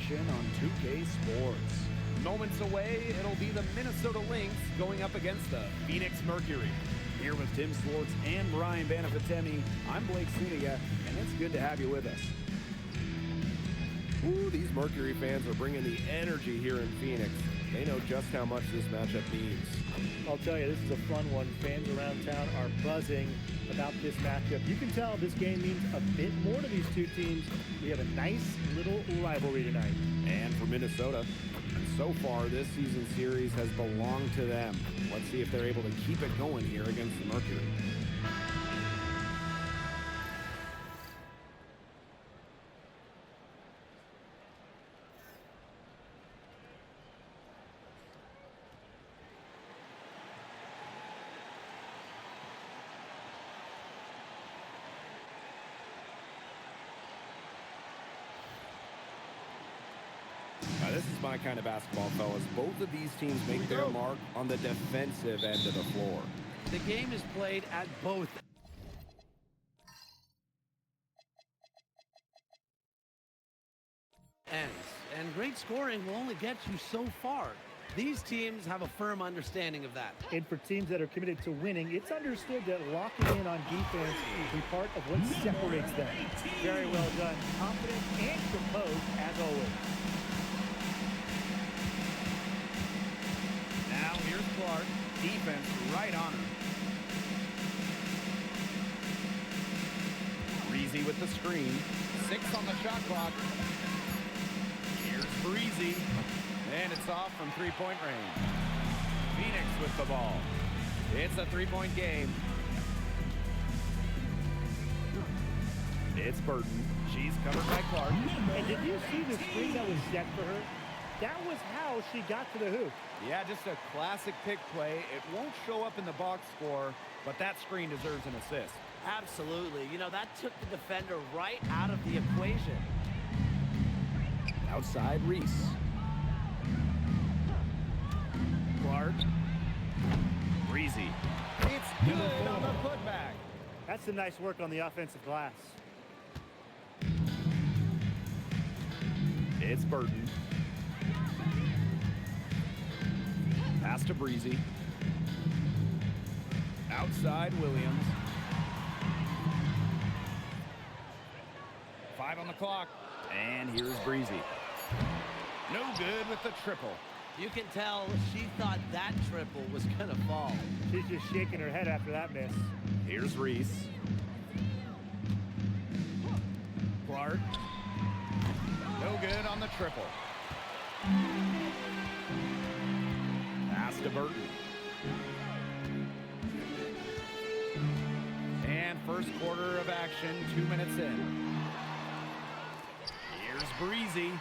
action on 2K Sports. Moments away, it'll be the Minnesota Lynx going up against the Phoenix Mercury. Here with Tim Swartz and Brian Banafitemi, I'm Blake Suniga, and it's good to have you with us. Ooh, these Mercury fans are bringing the energy here in Phoenix. They know just how much this matchup means. I'll tell you, this is a fun one. Fans around town are buzzing about this matchup. You can tell this game means a bit more to these two teams. We have a nice little rivalry tonight. And for Minnesota, so far this season series has belonged to them. Let's see if they're able to keep it going here against the Mercury. This is my kind of basketball, fellas. Both of these teams make their mark on the defensive end of the floor. The game is played at both ends, and great scoring will only get you so far. These teams have a firm understanding of that. And for teams that are committed to winning, it's understood that locking in on defense is part of what separates them. Very well done. Confident and composed as always. Now here's Clark. Defense right on him. Breezy with the screen. 6 on the shot clock. Here's Breezy. And it's off from three-point range. Phoenix with the ball. It's a three-point game. It's Burton. She's covered by Clark. And did you see the screen that was set for her? That was how she got to the hoop. Yeah, just a classic pick play. It won't show up in the box score, but that screen deserves an assist. Absolutely. You know, that took the defender right out of the equation. Outside Reese. Clark. Breezy. It's good on the putback. That's some nice work on the offensive glass. It's Burton. Pass to Breezy. Outside Williams. 5 on the clock. And here's Breezy. No good with the triple. You can tell she thought that triple was going to fall. She's just shaking her head after that miss. Here's Reese. Clark. No good on the triple. Pass to Burton. And first quarter of action, 2 minutes in. Here's Breezy.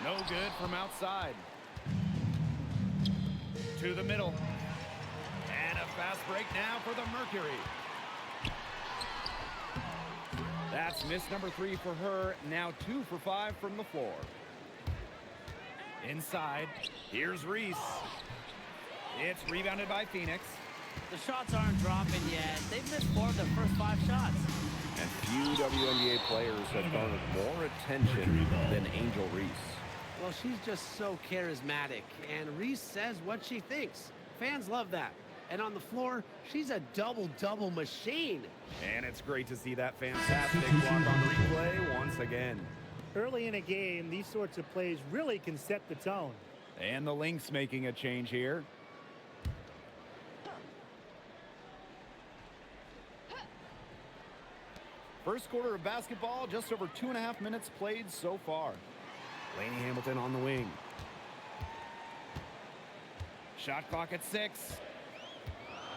No good from outside. To the middle. And a fast break now for the Mercury. That's miss number 3 for her. Now 2 for 5 from the floor. Inside. Here's Reese. It's rebounded by Phoenix. The shots aren't dropping yet. They've missed 4 of their first 5 shots. And few WNBA players have garnered more attention than Angel Reese. Well, she's just so charismatic, and Reese says what she thinks. Fans love that. And on the floor, she's a double-double machine. And it's great to see that fantastic block on replay once again. Early in a game, these sorts of plays really can set the tone. And the Lynx making a change here. First quarter of basketball, just over 2.5 minutes played so far. Lainey Hamilton on the wing. Shot clock at 6.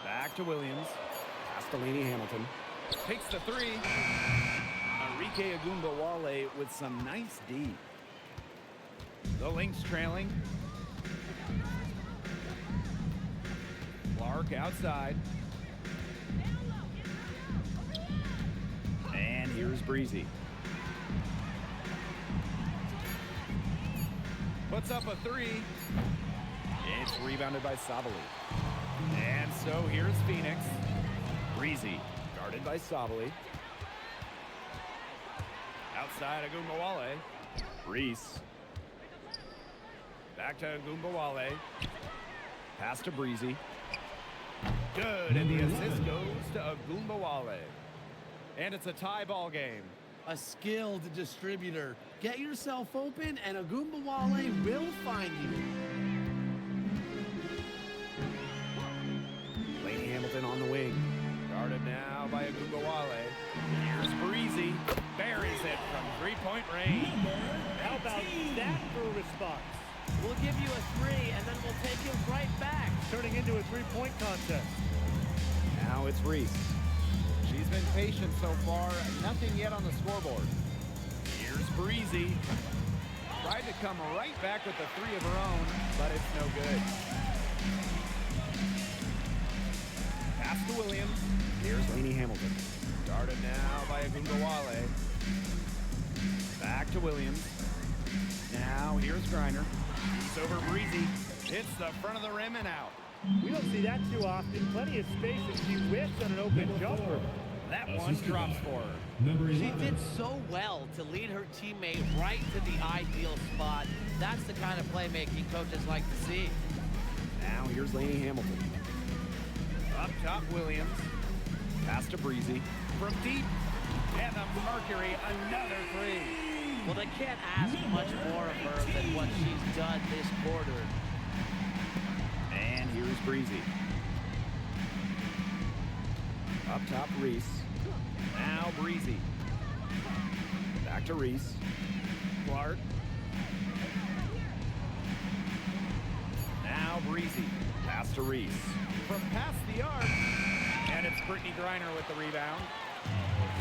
Back to Williams. Pass to Lainey Hamilton. Takes the 3. Enrique Agumbawale with some nice D. The Lynx trailing. Clark outside. And here's Breezy. Puts up a 3. It's rebounded by Savali. And so here's Phoenix. Breezy, guarded by Savali. Outside Agumbawale. Reese. Back to Gumbawale. Pass to Breezy. Good, and the assist goes to Gumbawale. And it's a tie ball game. A skilled distributor. Get yourself open, and Gumbawale will find you. Laney Hamilton on the wing. Guarded now by Gumbawale. Here's Breezy. Buries it from three-point range. How about that for a response? We'll give you a 3, and then we'll take you right back. Turning into a three-point contest. Now it's Reese. She's been patient so far. Nothing yet on the scoreboard. Here's Breezy. Tried to come right back with the 3 of her own, but it's no good. Pass to Williams. Here's Laney Hamilton. Guarded now by Gumbawale. Back to Williams. Now here's Griner. He's over Breezy. Hits the front of the rim and out. We don't see that too often. Plenty of space if she whiffs on an open jumper. That one drops for her. She did so well to lead her teammate right to the ideal spot. That's the kind of playmaking coaches like to see. Now here's Laney Hamilton. Up top, Williams. Pass to Breezy. From deep. And the Mercury, another 3. Well, they can't ask much more of her than what she's done this quarter. And here's Breezy. Up top, Reese. Now Breezy. Back to Reese. Clark. Now Breezy. Pass to Reese. From past the arc. And it's Brittany Griner with the rebound.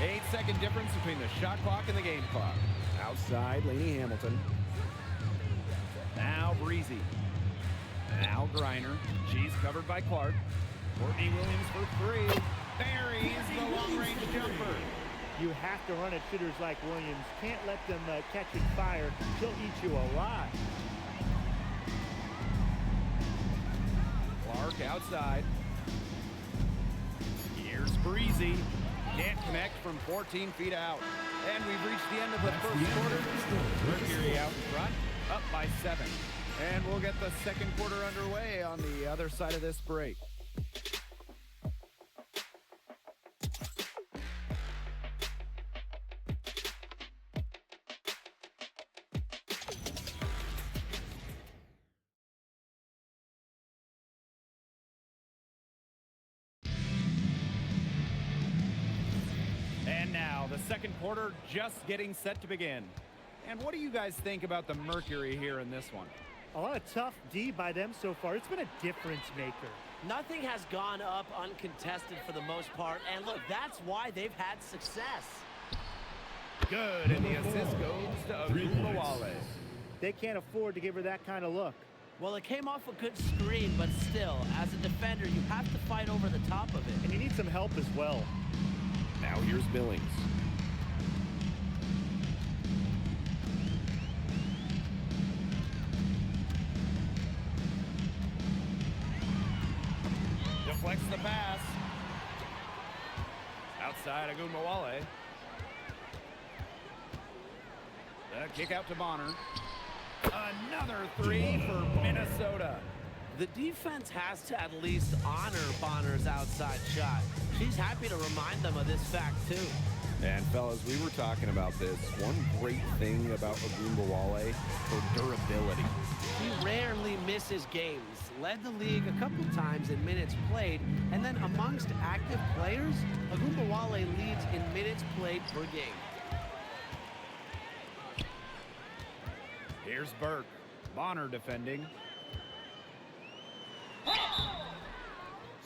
8-second difference between the shot clock and the game clock. Outside, Laney Hamilton. Now Breezy. Now Griner. She's covered by Clark. Courtney Williams for 3. Buries the long-range jumper. You have to run at shooters like Williams. Can't let them catching fire. She'll eat you alive. Clark outside. Here's Breezy. Can't connect from 14 feet out. And we've reached the end of the first quarter. Mercury out front, up by 7. And we'll get the second quarter underway on the other side of this break. And now the second quarter just getting set to begin. And what do you guys think about the Mercury here in this one? A lot of tough D by them so far. It's been a difference maker. Nothing has gone up uncontested for the most part, and look, that's why they've had success. Good, and the assist goes to Gumbawale. They can't afford to give her that kind of look. Well, it came off a good screen, but still, as a defender, you have to fight over the top of it. And you need some help as well. Now here's Billings. Deflects the pass. Outside of Gumbawale. The kick out to Bonner. Another 3 for Minnesota. The defense has to at least honor Bonner's outside shot. She's happy to remind them of this fact, too. And fellas, we were talking about this. One great thing about Gumbawale, her durability. He rarely misses games. Led the league a couple times in minutes played, and then amongst active players, Gumbawale leads in minutes played per game. Here's Burke. Bonner defending.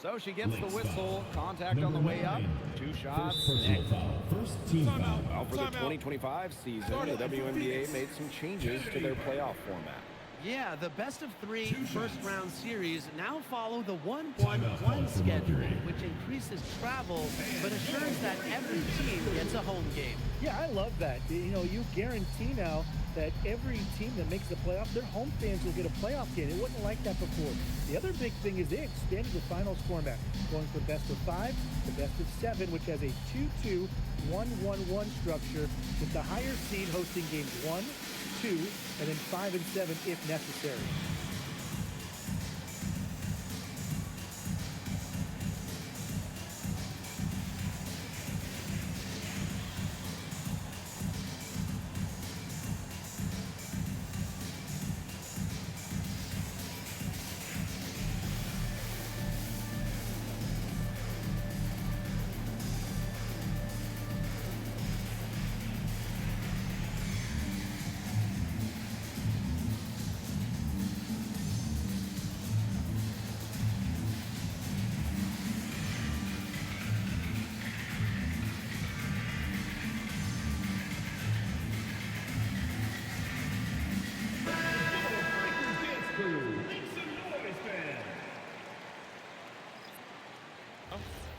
So she gets the whistle. Contact on the way up. 2 shots. Next. Well, for the 2025 season, the WNBA made some changes to their playoff format. Yeah, the best of 3 first-round series now follow the 1-1-1 schedule, which increases travel but assures that every team gets a home game. Yeah, I love that. You know, you guarantee now that every team that makes the playoff, their home fans will get a playoff game. It wasn't like that before. The other big thing is they extended the finals format, going from best of 5 to best of 7, which has a 2-2-1-1-1 structure, with the higher seed hosting games 1, 2, and then 5 and 7 if necessary.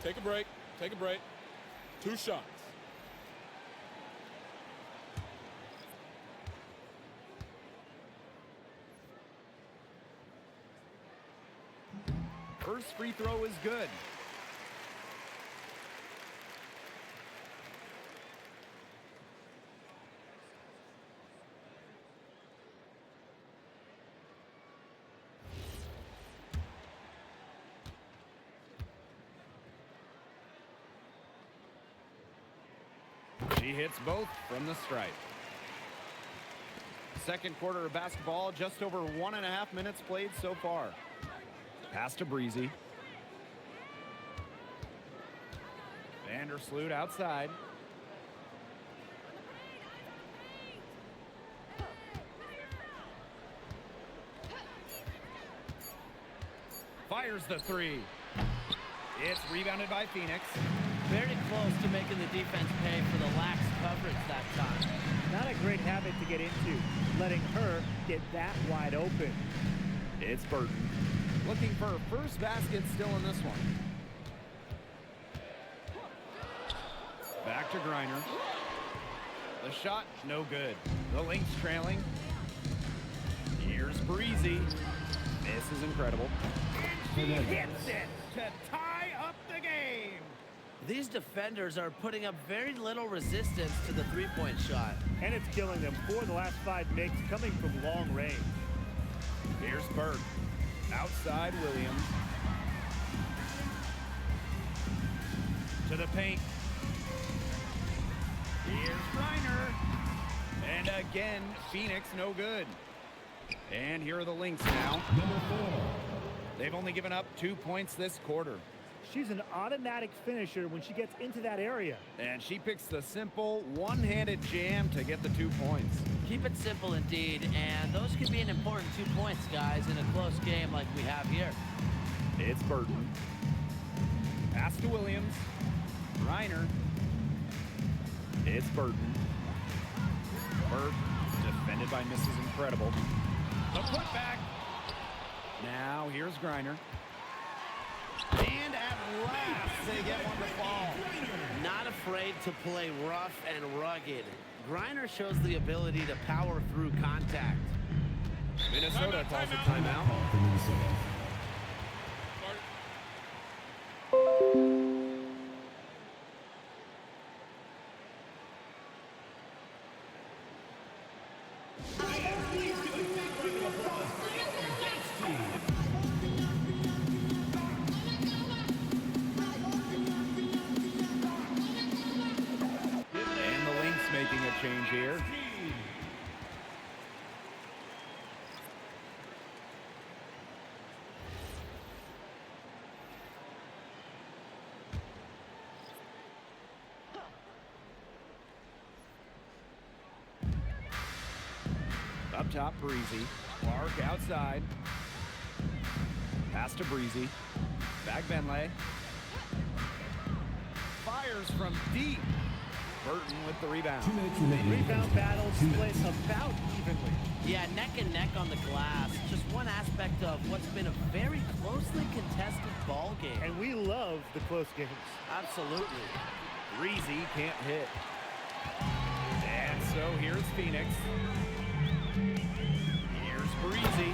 Take a break. Take a break. 2 shots. First free throw is good. She hits both from the stripe. Second quarter of basketball, just over 1.5 minutes played so far. Pass to Breezy. Vandersloot outside. Fires the three. It's rebounded by Phoenix. Very close to making the defense pay for the lax coverage that time. Not a great habit to get into, letting her get that wide open. It's Burton. Looking for her first basket still in this one. Back to Griner. The shot, no good. The Lynx trailing. Here's Breezy. This is incredible. And she hits it to tie up the game. These defenders are putting up very little resistance to the three-point shot. And it's killing them. 4 of the last 5 makes coming from long range. Here's Bird. Outside Williams. To the paint. Here's Reiner. And again, Phoenix no good. And here are the Lynx now. They've only given up 2 points this quarter. She's an automatic finisher when she gets into that area. And she picks the simple one-handed jam to get the 2 points. Keep it simple indeed, and those could be an important 2 points, guys, in a close game like we have here. It's Burton. Pass to Williams. Reiner. It's Burton. Bird defended by Mrs. Incredible. The putback. Now here's Griner. And at last they get one to fall. Not afraid to play rough and rugged. Griner shows the ability to power through contact. Minnesota calls a timeout. Making a change here. Up top, Breezy. Clark outside. Pass to Breezy. Back Benlay. Fires from deep. Burton with the rebound. Rebound battle split about evenly. Yeah, neck and neck on the glass. Just one aspect of what's been a very closely contested ball game. And we love the close games. Absolutely. Breezy can't hit. And so here's Phoenix. Here's Breezy.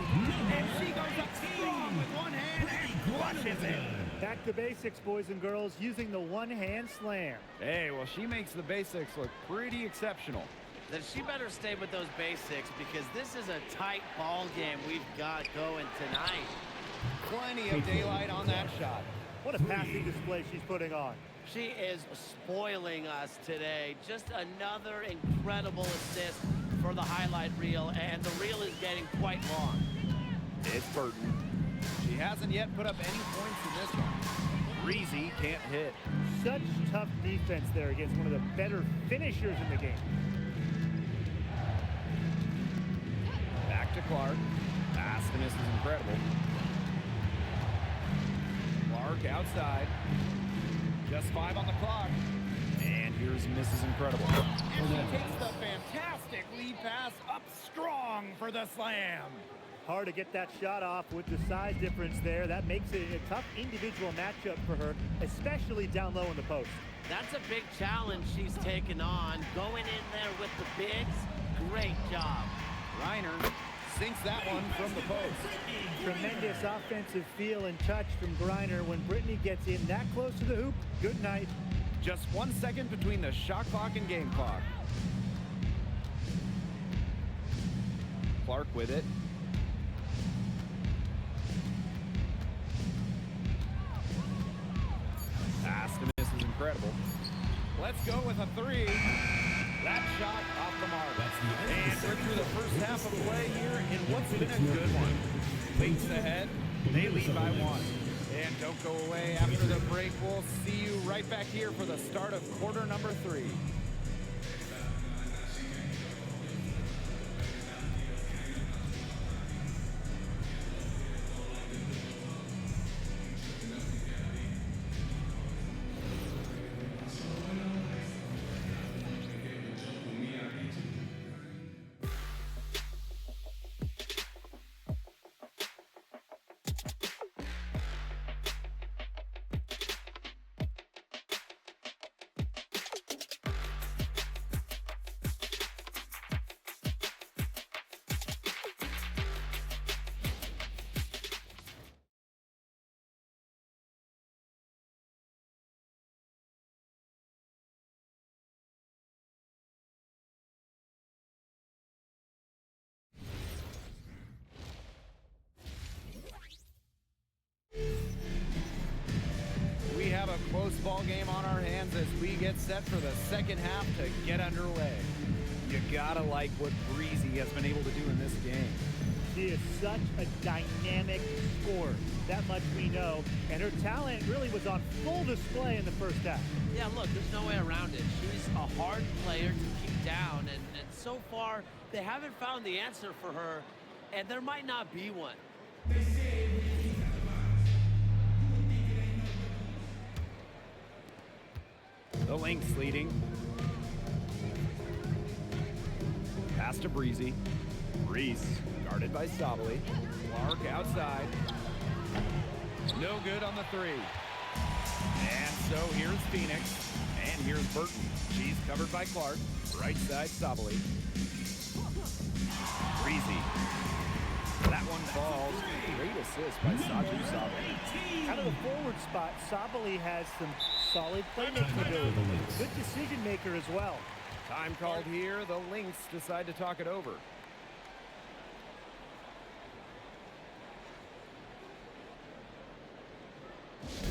And she goes up strong with one hand and crushes it. Back to basics, boys and girls, using the one-hand slam. Hey, well, she makes the basics look pretty exceptional. Then she better stay with those basics because this is a tight ball game we've got going tonight. Plenty of daylight on that shot. What a passing display she's putting on. She is spoiling us today. Just another incredible assist for the highlight reel, and the reel is getting quite long. It's Burton. She hasn't yet put up any points in this one. Breezy can't hit. Such tough defense there against one of the better finishers in the game. Back to Clark. Pass to miss is incredible. Clark outside. Just 5 on the clock. And here's Mrs. Incredible. And she takes the fantastic lead pass up strong for the slam. Hard to get that shot off with the size difference there. That makes it a tough individual matchup for her, especially down low in the post. That's a big challenge she's taken on. Going in there with the bigs, great job. Reiner sinks that one from the post. Tremendous offensive feel and touch from Griner. When Brittany gets in that close to the hoop, good night. Just 1 second between the shot clock and game clock. Clark with it. Pass to miss is incredible. Let's go with a 3. That shot off the mark. And we're through the first half of play here in what's been a good one. Lynx ahead. They lead by 1. And don't go away after the break. We'll see you right back here for the start of quarter number 3. A close ball game on our hands as we get set for the second half to get underway. You gotta like what Breezy has been able to do in this game. She is such a dynamic scorer. That much we know. And her talent really was on full display in the first half. Yeah, look, there's no way around it. She's a hard player to keep down, and so far, they haven't found the answer for her, and there might not be one. The Lynx leading. Pass to Breezy. Reese guarded by Sabali. Clark outside. No good on the 3. And so here's Phoenix. And here's Burton. She's covered by Clark. Right side Sabali. Breezy. That one falls. Great assist by Saju Sabali. Out of the forward spot, Sabali has some solid playmaking ability. Good decision maker as well. Time called here. The Lynx decide to talk it over.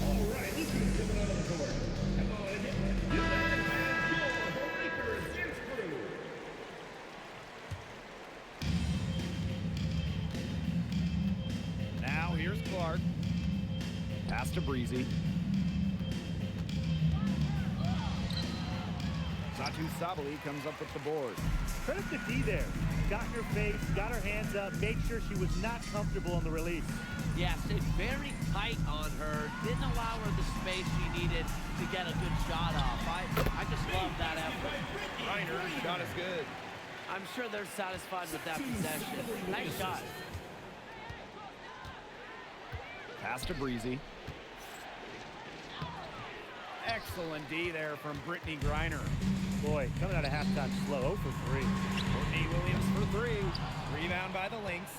All right, this is coming out on the court. Come on, you guys have your Lakers dance crew. Now here's Clark. Pass to Breezy. Satu Sabali comes up with the board. Credit to D there. Got in her face, got her hands up, made sure she was not comfortable on the release. Yeah, stayed very tight on her. Didn't allow her the space she needed to get a good shot off. I just love that effort. Reiner's shot is good. I'm sure they're satisfied with that possession. Nice shot. Pass to Breezy. Excellent D there from Brittany Griner. Boy, coming out of halftime slow, 0 for 3. Courtney Williams for 3. Rebound by the Lynx.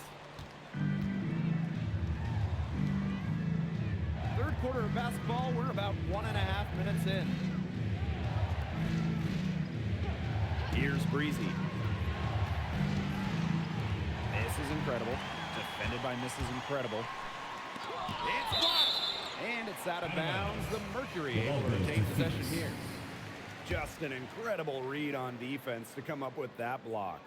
Third quarter of basketball, we're about 1.5 minutes in. Here's Breezy. Mrs. Incredible. Defended by Mrs. Incredible. It's blocked. And it's out of bounds. The Mercury able to retain possession here. Just an incredible read on defense to come up with that block.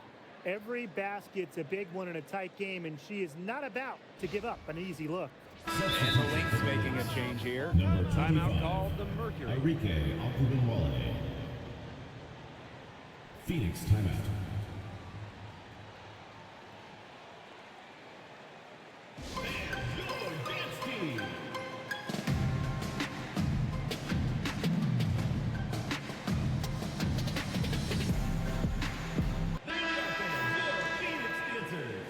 Every basket's a big one in a tight game, and she is not about to give up an easy look. And the Lynx making a change here. Timeout called the Mercury. Enrique Ogunbowale. Phoenix timeout. And your dance team. Phoenix dancers.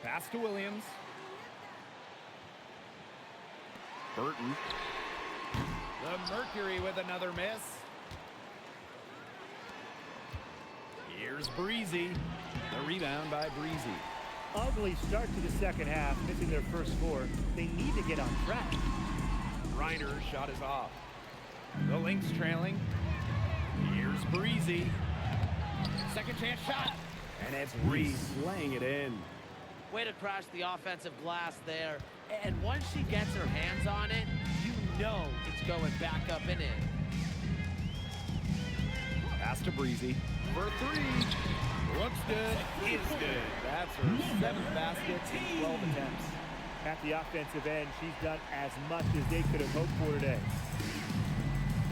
Pass to Williams. Burton. The Mercury with another miss. Here's Breezy. The rebound by Breezy. Ugly start to the second half, missing their first four. They need to get on track. Reiner's shot is off. The Lynx trailing. Here's Breezy. Second chance shot. And it's Reese laying it in. Way to crash the offensive glass there. And once she gets her hands on it, you know it's going back up and in. Pass to Breezy. For three. Looks good. Is good. That's her seventh basket in 12 attempts. At the offensive end, she's done as much as they could have hoped for today.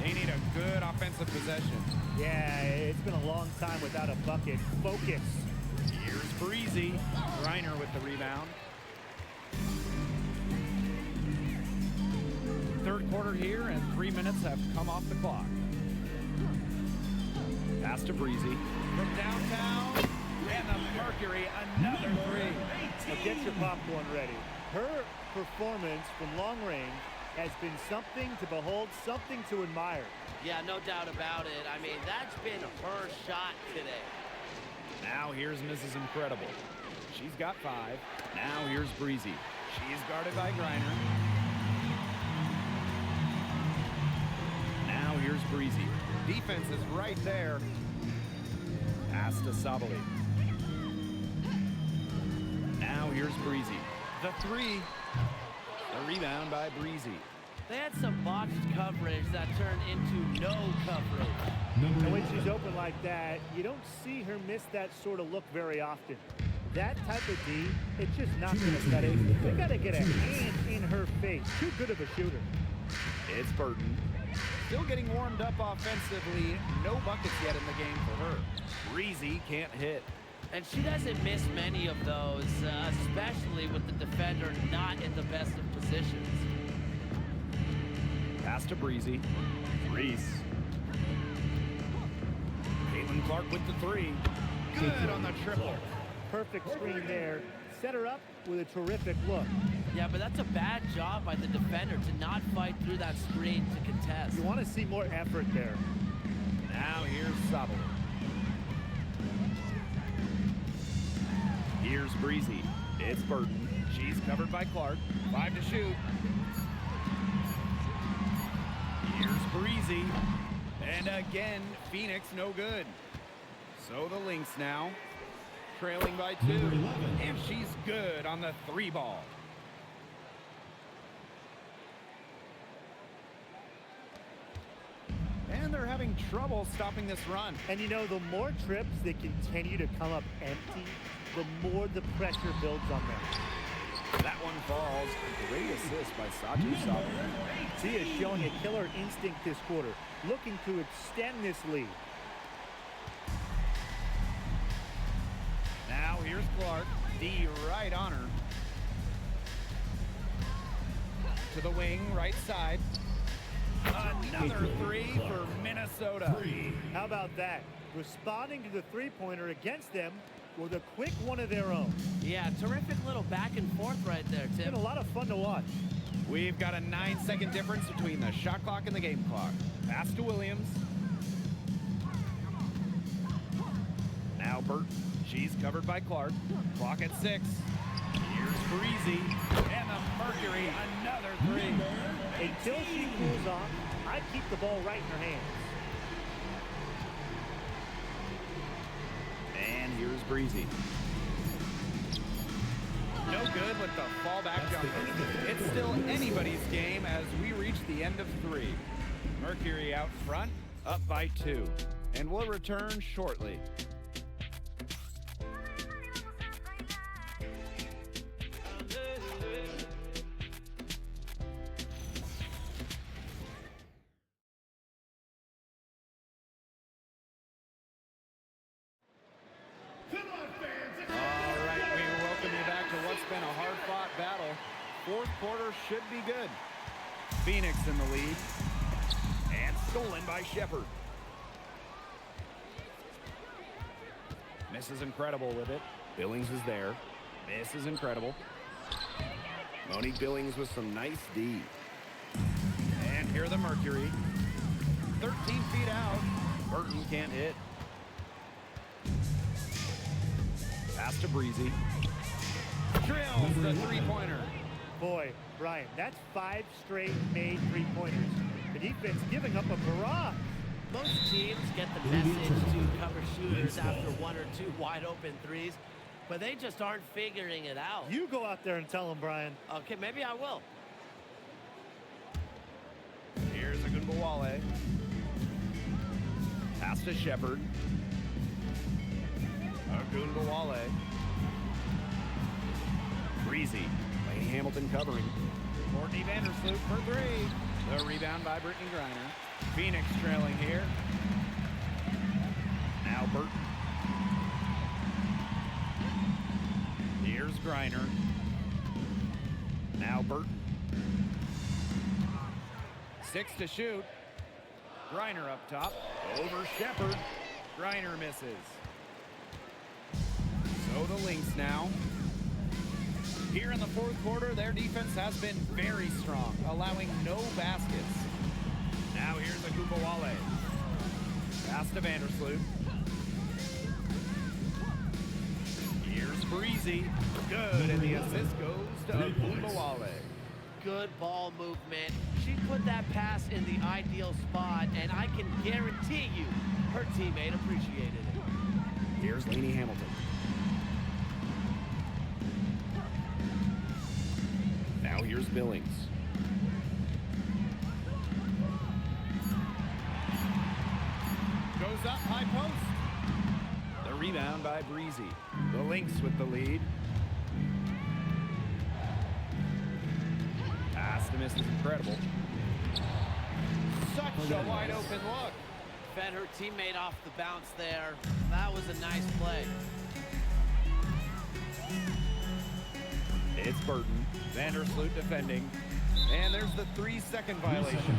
They need a good offensive possession. Yeah, it's been a long time without a bucket. Focus. Here's Breezy. Reiner with the rebound. Third quarter here, and 3 minutes have come off the clock. Pass to Breezy. From downtown, and the Mercury, another three. Now get your popcorn ready. Her performance from long range has been something to behold, something to admire. Yeah, no doubt about it. I mean, that's been her shot today. Now here's Mrs. Incredible. She's got 5. Now here's Breezy. She's guarded by Greiner. Now here's Breezy. Defense is right there. Pass to Sabali. Now here's Breezy. The 3. The rebound by Breezy. They had some botched coverage that turned into no coverage. And when she's open like that, you don't see her miss that sort of look very often. That type of D, it's just not going to cut it. They got to get a hand in her face. Too good of a shooter. It's Burton. Still getting warmed up offensively. No buckets yet in the game for her. Breezy can't hit. And she doesn't miss many of those, especially with the defender not in the best of positions. Pass to Breezy. Reese. Caitlin Clark with the 3. Good on the triple. Perfect screen there. Set her up with a terrific look. Yeah, but that's a bad job by the defender to not fight through that screen to contest. You want to see more effort there. Now here's Sabali. Here's Breezy. It's Burton. She's covered by Clark. 5 to shoot. Here's Breezy. And again, Phoenix no good. So the Lynx now trailing by 2. And she's good on the 3 ball. And they're having trouble stopping this run. And you know, the more trips they continue to come up empty, the more the pressure builds on them. That one falls. Great assist by Satu Sabali. She is showing a killer instinct this quarter, looking to extend this lead. Now here's Clark. D right on her. To the wing, right side. Another 3 for Minnesota. How about that? Responding to the three-pointer against them with a quick one of their own. Yeah, terrific little back and forth right there, It's Tim. been a lot of fun to watch. We've got a 9-second difference between the shot clock and the game clock. Pass to Williams. Now Burton. She's covered by Clark. Clock at 6. Here's Breezy. And the Mercury, another 3. Until she cools off, I'd keep the ball right in her hands. And here's Breezy. No good with the fallback jumper. It's still anybody's game as we reach the end of 3. Mercury out front, up by 2. And we'll return shortly. Come on, fans. All right, we welcome you back to what's been a hard-fought battle. Fourth quarter should be good. Phoenix in the lead. And stolen by Shepard. Misses incredible with it. Billings is there. This is incredible. Monique Billings with some nice D. And here the Mercury. 13 feet out. Burton can't hit. Pass to Breezy. Drills the three-pointer. Boy, Brian, that's 5 straight made three-pointers. The defense giving up a barrage. Most teams get the message to cover shooters after 1 or 2 wide open threes, but they just aren't figuring it out. You go out there and tell them, Brian. Okay, maybe I will. Here's Agunbowale. Pass to Shepard. Agunbowale. Breezy. Lady Hamilton covering. Courtney Vandersloot for 3. The rebound by Brittany Griner. Phoenix trailing here. Now Burton. Here's Griner. Now Burton. 6 to shoot. Griner up top. Over Shepard. Griner misses. So the Lynx now. Here in the fourth quarter, their defense has been very strong, allowing no baskets. Now here's Agunbowale. Pass to Vandersloot. Here's Breezy. Good, and the assist goes to Agunbowale. Good ball movement. She put that pass in the ideal spot, and I can guarantee you her teammate appreciated it. Here's Lainey Hamilton. Now here's Billings. Goes up, high post. The rebound by Breezy. The Lynx with the lead. Pass to miss is incredible. Such a wide open look. Fed her teammate off the bounce there. That was a nice play. It's Burton. Vandersloot defending. And there's the 3-second violation.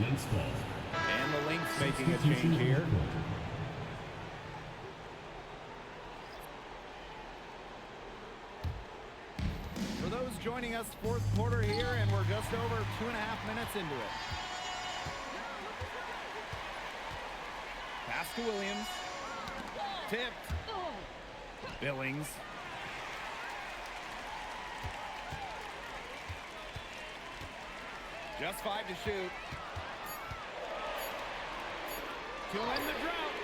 Lynx ball. And the Lynx making a change here. For those joining us, fourth quarter here, and we're just over 2.5 minutes into it. Pass to Williams. Tipped. Billings. Just 5 to shoot. To end the drought.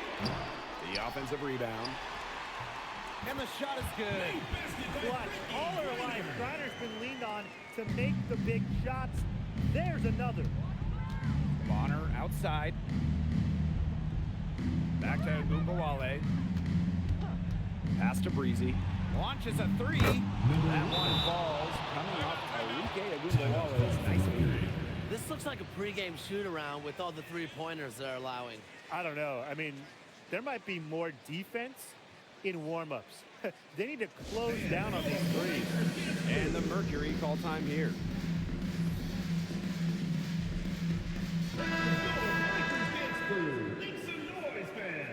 The offensive rebound. And the shot is good. Watch, all her life, Griner's been leaned on to make the big shots. There's another. Bonner outside. Back to Agunbowale. Pass to Breezy. Launches a 3. That one falls. Coming off Enrique Agunbowale's nice move. This looks like a pregame shoot-around with all the three-pointers they're allowing. I don't know. I mean, there might be more defense in warm-ups. They need to close down on these threes. And the Mercury call time here. Make some noise, fans.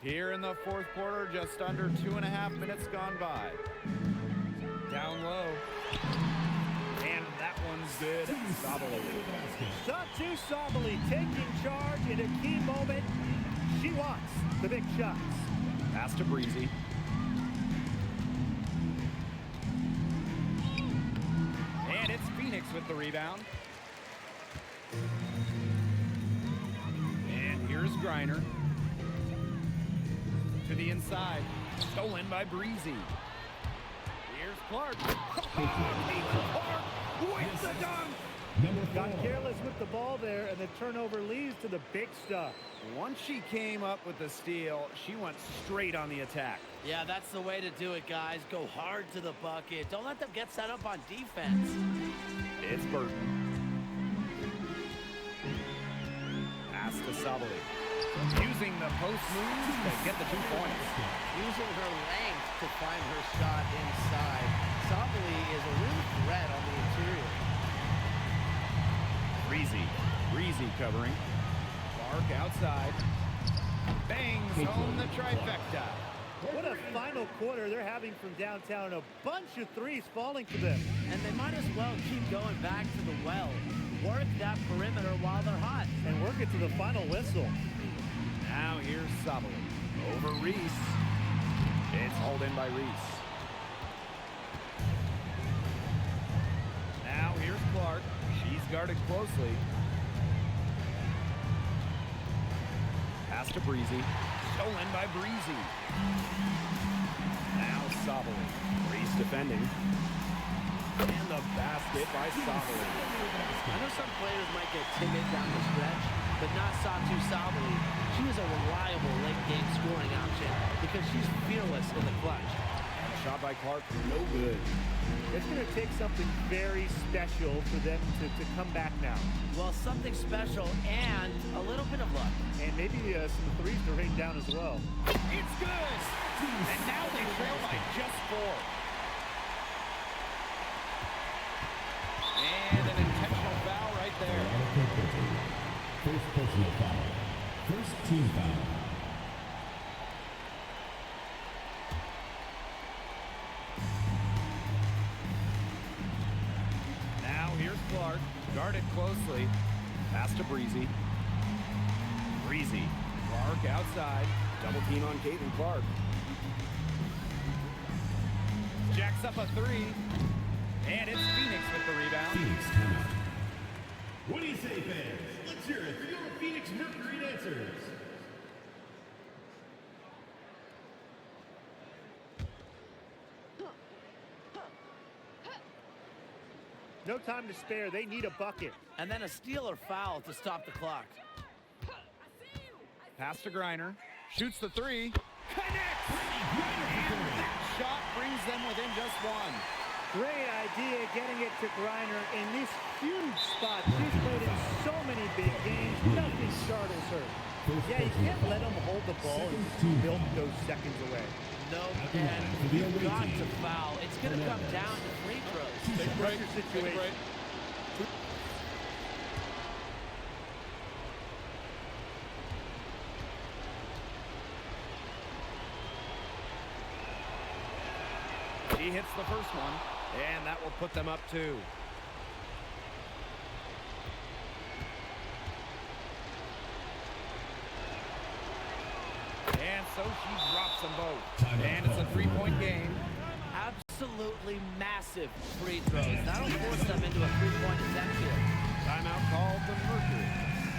Here in the fourth quarter, just under 2.5 minutes gone by. Down low. And that one Rebounds good. Sabali. Satu Sabali taking charge in a key moment. She wants the big shots. Pass to Breezy. And it's Phoenix with the rebound. And here's Griner. To the inside. Stolen by Breezy. Here's Clark. Caitlin Clark with the dunk. Got careless with the ball there, and the turnover leads to the big stuff. Once she came up with the steal, she went straight on the attack. Yeah, that's the way to do it, guys. Go hard to the bucket. Don't let them get set up on defense. It's Burton. Pass to Sabali. Using the post move to get the 2 points. Using her length to find her shot inside. Sabali is a real threat on the interior. Breezy covering. Clark outside. Bangs home the trifecta. What a final quarter they're having from downtown. A bunch of threes falling for them. And they might as well keep going back to the well. Work that perimeter while they're hot. And work it to the final whistle. Now here's Sabali. Over Reese. It's hauled in by Reese. Now here's Clark. She's guarded closely. Pass to Breezy. Stolen by Breezy. Now Sabali. Reese defending. And the basket by Sabali. I know some players might get timid down the stretch, but not Satu Sabali. She is a reliable late-game scoring option because she's fearless in the clutch. And a shot by Clark, no good. It's going to take something very special for them to come back now. Well, something special and a little bit of luck. And maybe some threes to rain down as well. It's good! And now they trail by just 4. And an intentional foul right there. First personal foul. First team foul. Now here's Clark, guarded closely. Pass to Breezy. Clark outside. Double team on Caitlin Clark. Jacks up a 3. And it's Phoenix with the rebound. Phoenix timeout. What do you say, fans? Let's hear it for your Phoenix Mercury dancers. No time to spare. They need a bucket. And then a steal or foul to stop the clock. Pass to Griner. Shoots the 3. Connects! And that shot brings them within just 1. Great idea getting it to Griner in this huge spot. She's played in so many big games. Nothing startles her. Yeah, you can't let them hold the ball and milk those seconds away. No, and you've got to foul. It's going to come down to free throws. Take a break. Pressure Take a situation. break. He hits the first one, and that will put them up 2. And so she drops them both. And it's a 3-point game. Absolutely massive free throws. That'll force them into a 3-point attempt here. Timeout called the Mercury.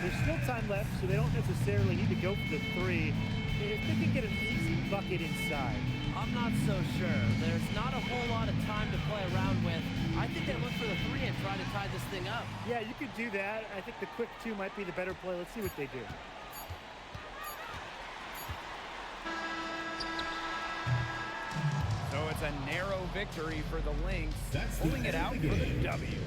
There's still time left, so they don't necessarily need to go for the 3. If they can get an easy bucket inside. I'm not so sure. There's not a whole lot of time to play around with. I think they look for the 3 and try to tie this thing up. Yeah, you could do that. I think the quick 2 might be the better play. Let's see what they do. So it's a narrow victory for the Lynx, pulling it out for the W.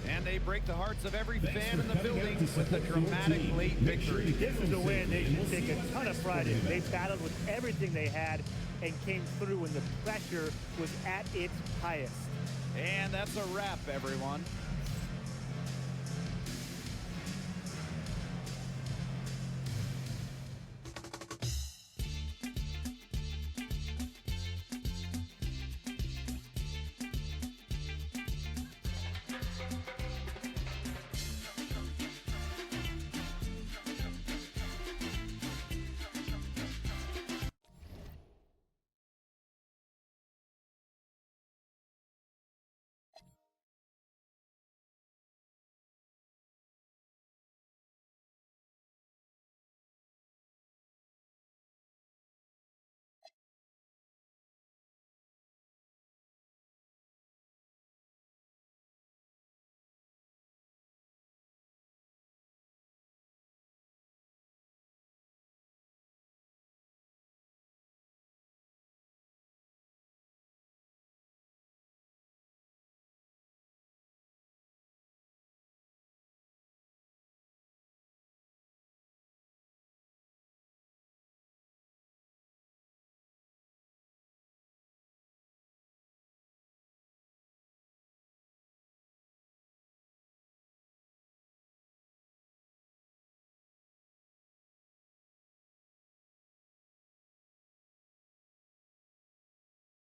And they break the hearts of every fan in the building with a dramatic late victory. This is a win they should take a ton of pride in. They battled with everything they had and came through when the pressure was at its highest. And that's a wrap, everyone.